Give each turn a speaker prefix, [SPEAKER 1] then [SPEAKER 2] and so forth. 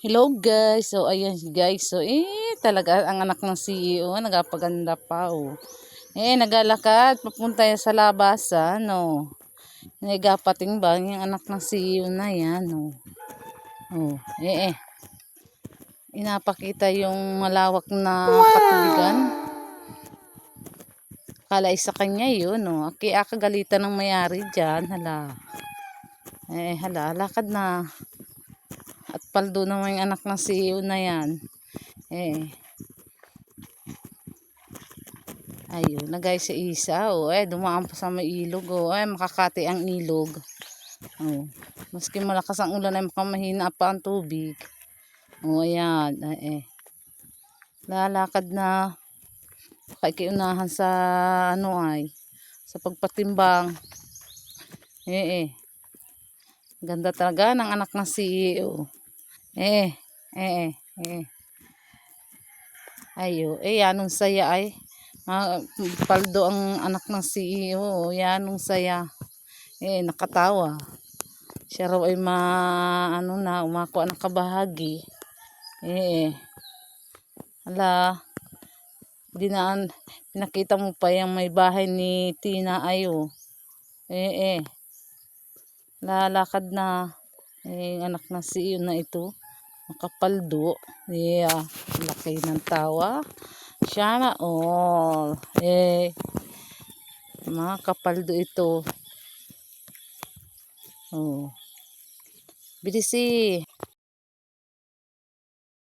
[SPEAKER 1] Hello guys. So ayan guys. So talaga ang anak ng CEO nagapaganda pa oh. Nagalakad papunta yan sa labasan no. Nagapating ba yung anak ng CEO na yan no. Oh, inapakita yung malawak na katubigan. Kala isa kanya yun no. Kaya kagalitan ng mayari diyan, hala. Hala, lakad na. At paldo naman yung anak ng CEO na yan. Ayun na guys, sa isa dumaan pa sa may ilog makakati ang ilog. Maski malakas ang ulan ay makamahina pa ang tubig. Ayan, lalakad na pakiunahan sa sa pagpatimbang. Ganda talaga ng anak ng CEO. Anong saya paldo ang anak ng CEO. Yanong saya. Nakatawa. Siya raw ay umakuha ng kabahagi. Hala, pinakita mo pa yung may bahay ni Tina ayo. Lalakad na. Anak ng CEO na ito. Nakapaldo. Laki ng tawa. Sana all. Mga kapaldo ito. Bilisi.